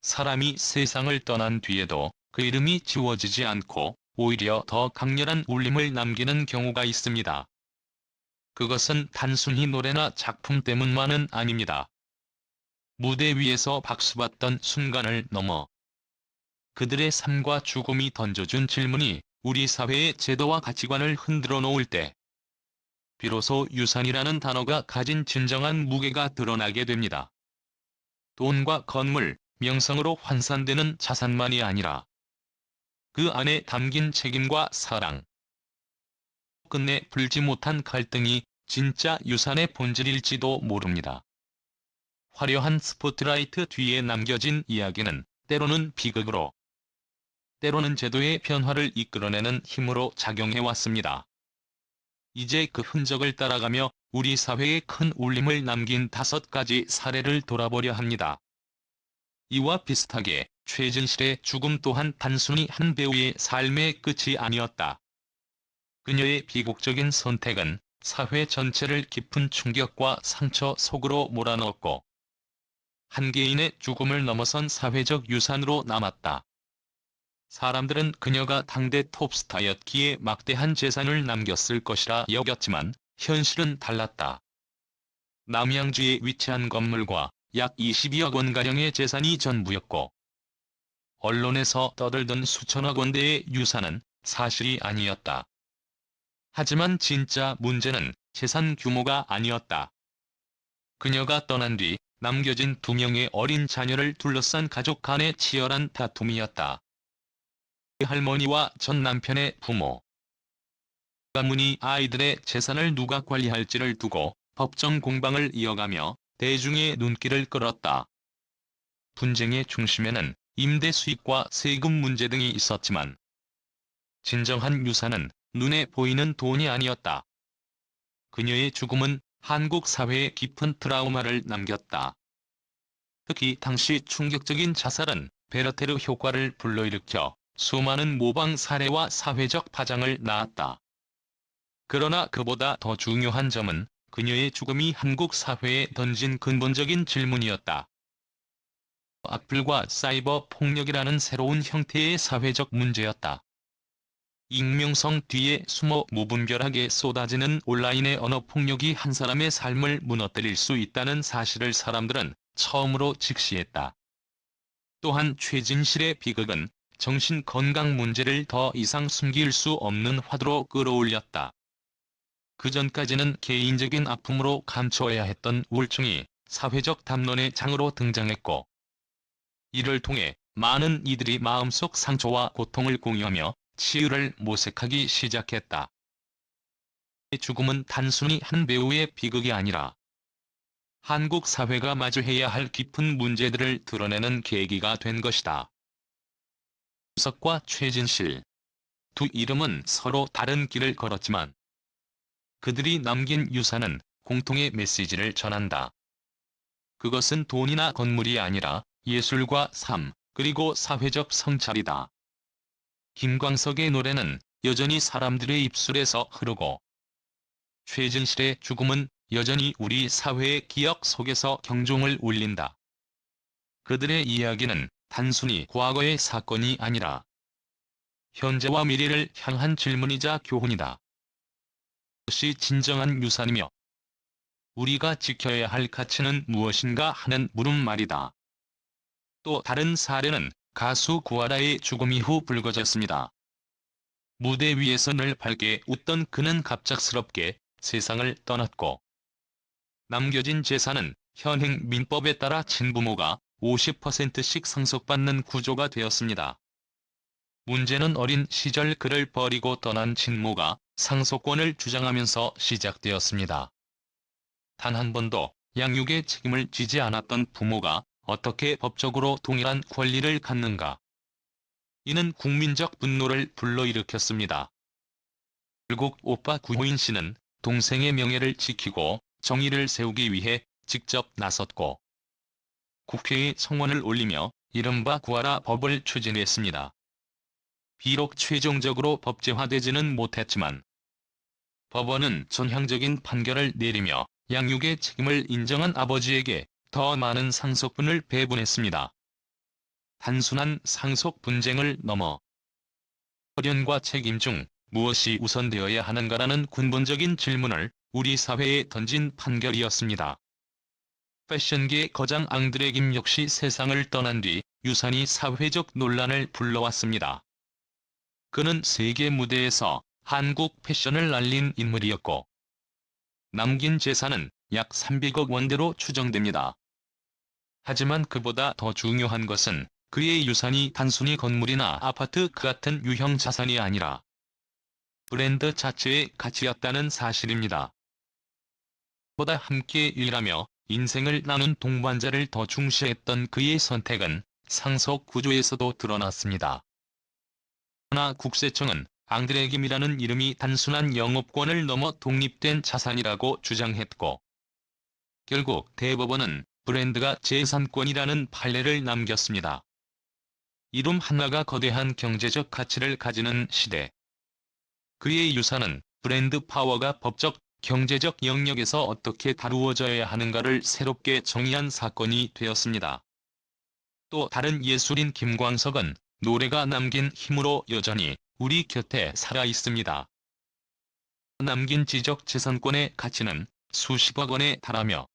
사람이 세상을 떠난 뒤에도 그 이름이 지워지지 않고 오히려 더 강렬한 울림을 남기는 경우가 있습니다. 그것은 단순히 노래나 작품 때문만은 아닙니다. 무대 위에서 박수받던 순간을 넘어 그들의 삶과 죽음이 던져준 질문이 우리 사회의 제도와 가치관을 흔들어 놓을 때 비로소 유산이라는 단어가 가진 진정한 무게가 드러나게 됩니다. 돈과 건물, 명성으로 환산되는 자산만이 아니라 그 안에 담긴 책임과 사랑, 끝내 풀지 못한 갈등이 진짜 유산의 본질일지도 모릅니다. 화려한 스포트라이트 뒤에 남겨진 이야기는 때로는 비극으로, 때로는 제도의 변화를 이끌어내는 힘으로 작용해왔습니다. 이제 그 흔적을 따라가며 우리 사회에 큰 울림을 남긴 5가지 사례를 돌아보려 합니다. 이와 비슷하게 최진실의 죽음 또한 단순히 한 배우의 삶의 끝이 아니었다. 그녀의 비극적인 선택은 사회 전체를 깊은 충격과 상처 속으로 몰아넣었고 한 개인의 죽음을 넘어선 사회적 유산으로 남았다. 사람들은 그녀가 당대 톱스타였기에 막대한 재산을 남겼을 것이라 여겼지만 현실은 달랐다. 남양주에 위치한 건물과 약 22억 원가량의 재산이 전부였고 언론에서 떠들던 수천억 원대의 유산은 사실이 아니었다. 하지만 진짜 문제는 재산 규모가 아니었다. 그녀가 떠난 뒤 남겨진 2명의 어린 자녀를 둘러싼 가족 간의 치열한 다툼이었다. 할머니와 전 남편의 부모. 가문이 아이들의 재산을 누가 관리할지를 두고 법정 공방을 이어가며 대중의 눈길을 끌었다. 분쟁의 중심에는 임대 수익과 세금 문제 등이 있었지만 진정한 유산은 눈에 보이는 돈이 아니었다. 그녀의 죽음은 한국 사회에 깊은 트라우마를 남겼다. 특히 당시 충격적인 자살은 베르테르 효과를 불러일으켜 수많은 모방 사례와 사회적 파장을 낳았다. 그러나 그보다 더 중요한 점은 그녀의 죽음이 한국 사회에 던진 근본적인 질문이었다. 악플과 사이버 폭력이라는 새로운 형태의 사회적 문제였다. 익명성 뒤에 숨어 무분별하게 쏟아지는 온라인의 언어 폭력이 한 사람의 삶을 무너뜨릴 수 있다는 사실을 사람들은 처음으로 직시했다. 또한 최진실의 비극은 정신건강 문제를 더 이상 숨길 수 없는 화두로 끌어올렸다. 그전까지는 개인적인 아픔으로 감춰야 했던 우울증이 사회적 담론의 장으로 등장했고 이를 통해 많은 이들이 마음속 상처와 고통을 공유하며 치유를 모색하기 시작했다. 죽음은 단순히 한 배우의 비극이 아니라 한국 사회가 마주해야 할 깊은 문제들을 드러내는 계기가 된 것이다. 석과 최진실. 두 이름은 서로 다른 길을 걸었지만 그들이 남긴 유산은 공통의 메시지를 전한다. 그것은 돈이나 건물이 아니라 예술과 삶, 그리고 사회적 성찰이다. 김광석의 노래는 여전히 사람들의 입술에서 흐르고 최진실의 죽음은 여전히 우리 사회의 기억 속에서 경종을 울린다. 그들의 이야기는 단순히 과거의 사건이 아니라 현재와 미래를 향한 질문이자 교훈이다. 무엇이 진정한 유산이며 우리가 지켜야 할 가치는 무엇인가 하는 물음말이다. 또 다른 사례는 가수 구하라의 죽음 이후 불거졌습니다. 무대 위에서 늘 밝게 웃던 그는 갑작스럽게 세상을 떠났고 남겨진 재산은 현행 민법에 따라 친부모가 50%씩 상속받는 구조가 되었습니다. 문제는 어린 시절 그를 버리고 떠난 친모가 상속권을 주장하면서 시작되었습니다. 단 한 번도 양육의 책임을 지지 않았던 부모가 어떻게 법적으로 동일한 권리를 갖는가? 이는 국민적 분노를 불러일으켰습니다. 결국 오빠 구호인 씨는 동생의 명예를 지키고 정의를 세우기 위해 직접 나섰고 국회에 청원을 올리며 이른바 구하라 법을 추진했습니다. 비록 최종적으로 법제화되지는 못했지만 법원은 전향적인 판결을 내리며 양육의 책임을 인정한 아버지에게 더 많은 상속분을 배분했습니다. 단순한 상속 분쟁을 넘어 혈연과 책임 중 무엇이 우선되어야 하는가라는 근본적인 질문을 우리 사회에 던진 판결이었습니다. 패션계 거장 앙드레 김 역시 세상을 떠난 뒤 유산이 사회적 논란을 불러왔습니다. 그는 세계 무대에서 한국 패션을 알린 인물이었고 남긴 재산은 약 300억 원대로 추정됩니다. 하지만 그보다 더 중요한 것은 그의 유산이 단순히 건물이나 아파트 같은 유형 자산이 아니라 브랜드 자체의 가치였다는 사실입니다. 보다 함께 일하며 인생을 나눈 동반자를 더 중시했던 그의 선택은 상속 구조에서도 드러났습니다. 그러나 국세청은 앙드레 김이라는 이름이 단순한 영업권을 넘어 독립된 자산이라고 주장했고 결국 대법원은 브랜드가 재산권이라는 판례를 남겼습니다. 이름 하나가 거대한 경제적 가치를 가지는 시대. 그의 유산은 브랜드 파워가 법적, 경제적 영역에서 어떻게 다루어져야 하는가를 새롭게 정의한 사건이 되었습니다. 또 다른 예술인 김광석은 노래가 남긴 힘으로 여전히 우리 곁에 살아 있습니다. 남긴 지적 재산권의 가치는 수십억 원에 달하며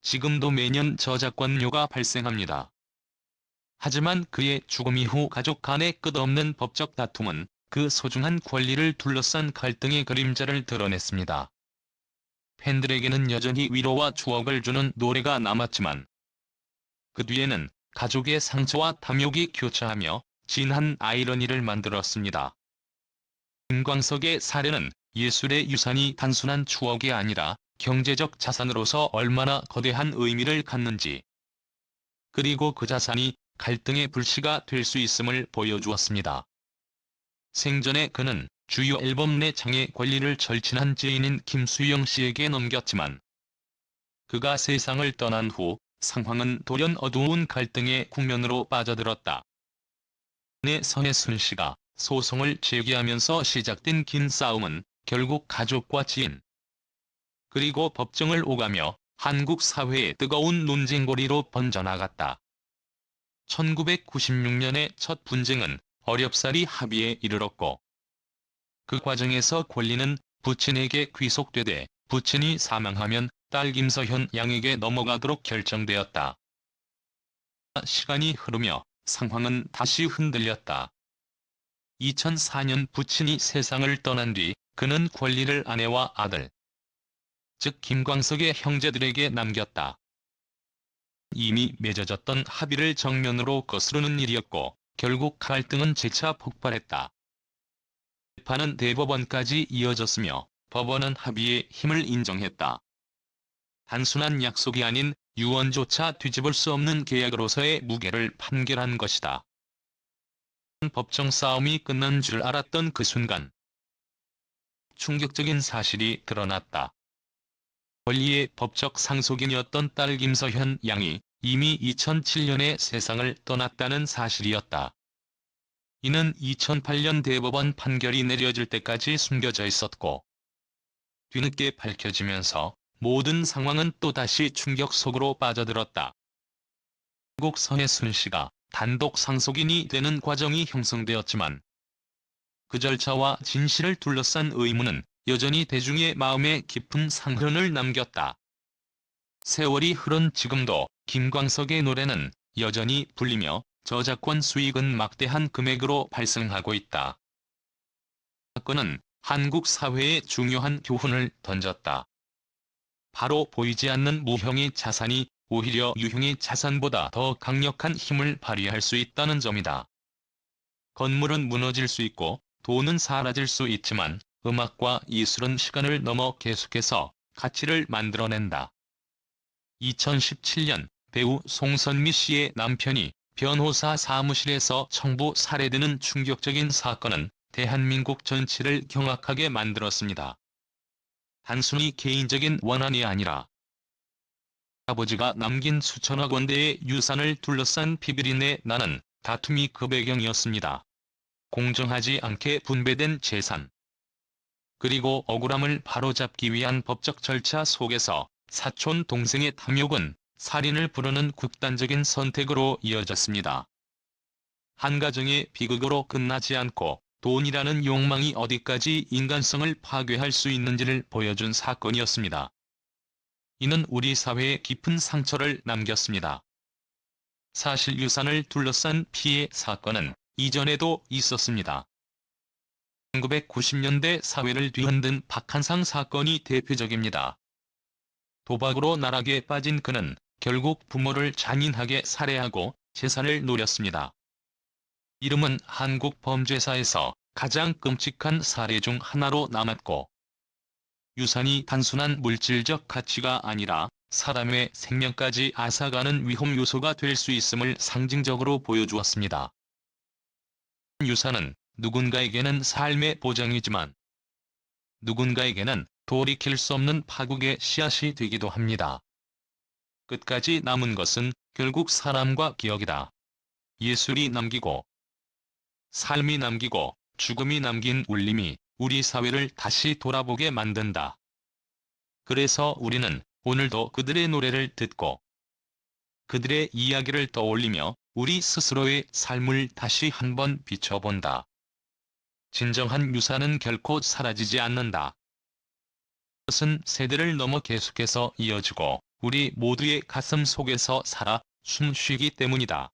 지금도 매년 저작권료가 발생합니다. 하지만 그의 죽음 이후 가족 간의 끝없는 법적 다툼은 그 소중한 권리를 둘러싼 갈등의 그림자를 드러냈습니다. 팬들에게는 여전히 위로와 추억을 주는 노래가 남았지만 그 뒤에는 가족의 상처와 탐욕이 교차하며 진한 아이러니를 만들었습니다. 김광석의 사례는 예술의 유산이 단순한 추억이 아니라 경제적 자산으로서 얼마나 거대한 의미를 갖는지, 그리고 그 자산이 갈등의 불씨가 될 수 있음을 보여주었습니다. 생전에 그는 주요 앨범 내 장의 권리를 절친한 지인인 김수영 씨에게 넘겼지만 그가 세상을 떠난 후 상황은 돌연 어두운 갈등의 국면으로 빠져들었다. 내 서혜순 씨가 소송을 제기하면서 시작된 긴 싸움은 결국 가족과 지인, 그리고 법정을 오가며 한국 사회의 뜨거운 논쟁거리로 번져나갔다. 1996년의 첫 분쟁은 어렵사리 합의에 이르렀고 그 과정에서 권리는 부친에게 귀속되되 부친이 사망하면 딸 김서현 양에게 넘어가도록 결정되었다. 시간이 흐르며 상황은 다시 흔들렸다. 2004년 부친이 세상을 떠난 뒤 그는 권리를 아내와 아들, 즉 김광석의 형제들에게 남겼다. 이미 맺어졌던 합의를 정면으로 거스르는 일이었고 결국 갈등은 재차 폭발했다. 재판은 대법원까지 이어졌으며 법원은 합의의 힘을 인정했다. 단순한 약속이 아닌 유언조차 뒤집을 수 없는 계약으로서의 무게를 판결한 것이다. 법정 싸움이 끝난 줄 알았던 그 순간 충격적인 사실이 드러났다. 권리의 법적 상속인이었던 딸 김서현 양이 이미 2007년에 세상을 떠났다는 사실이었다. 이는 2008년 대법원 판결이 내려질 때까지 숨겨져 있었고 뒤늦게 밝혀지면서 모든 상황은 또다시 충격 속으로 빠져들었다. 결국 서혜순 씨가 단독 상속인이 되는 과정이 형성되었지만 그 절차와 진실을 둘러싼 의문은 여전히 대중의 마음에 깊은 상흔을 남겼다. 세월이 흐른 지금도 김광석의 노래는 여전히 불리며 저작권 수익은 막대한 금액으로 발생하고 있다. 사건은 한국 사회에 중요한 교훈을 던졌다. 바로 보이지 않는 무형의 자산이 오히려 유형의 자산보다 더 강력한 힘을 발휘할 수 있다는 점이다. 건물은 무너질 수 있고 돈은 사라질 수 있지만 음악과 예술은 시간을 넘어 계속해서 가치를 만들어낸다. 2017년 배우 송선미 씨의 남편이 변호사 사무실에서 청부 살해되는 충격적인 사건은 대한민국 전체를 경악하게 만들었습니다. 단순히 개인적인 원한이 아니라 아버지가 남긴 수천억 원대의 유산을 둘러싼 비비린내 나는 다툼이 그 배경이었습니다. 공정하지 않게 분배된 재산, 그리고 억울함을 바로잡기 위한 법적 절차 속에서 사촌 동생의 탐욕은 살인을 부르는 극단적인 선택으로 이어졌습니다. 한 가정의 비극으로 끝나지 않고 돈이라는 욕망이 어디까지 인간성을 파괴할 수 있는지를 보여준 사건이었습니다. 이는 우리 사회에 깊은 상처를 남겼습니다. 사실 유산을 둘러싼 피해 사건은 이전에도 있었습니다. 1990년대 사회를 뒤흔든 박한상 사건이 대표적입니다. 도박으로 나락에 빠진 그는 결국 부모를 잔인하게 살해하고 재산을 노렸습니다. 이름은 한국 범죄사에서 가장 끔찍한 사례 중 하나로 남았고, 유산이 단순한 물질적 가치가 아니라 사람의 생명까지 앗아가는 위험 요소가 될 수 있음을 상징적으로 보여주었습니다. 유산은 누군가에게는 삶의 보장이지만 누군가에게는 돌이킬 수 없는 파국의 씨앗이 되기도 합니다. 끝까지 남은 것은 결국 사람과 기억이다. 예술이 남기고 삶이 남기고 죽음이 남긴 울림이 우리 사회를 다시 돌아보게 만든다. 그래서 우리는 오늘도 그들의 노래를 듣고 그들의 이야기를 떠올리며 우리 스스로의 삶을 다시 한번 비춰본다. 진정한 유산은 결코 사라지지 않는다. 그것은 세대를 넘어 계속해서 이어지고 우리 모두의 가슴 속에서 살아 숨쉬기 때문이다.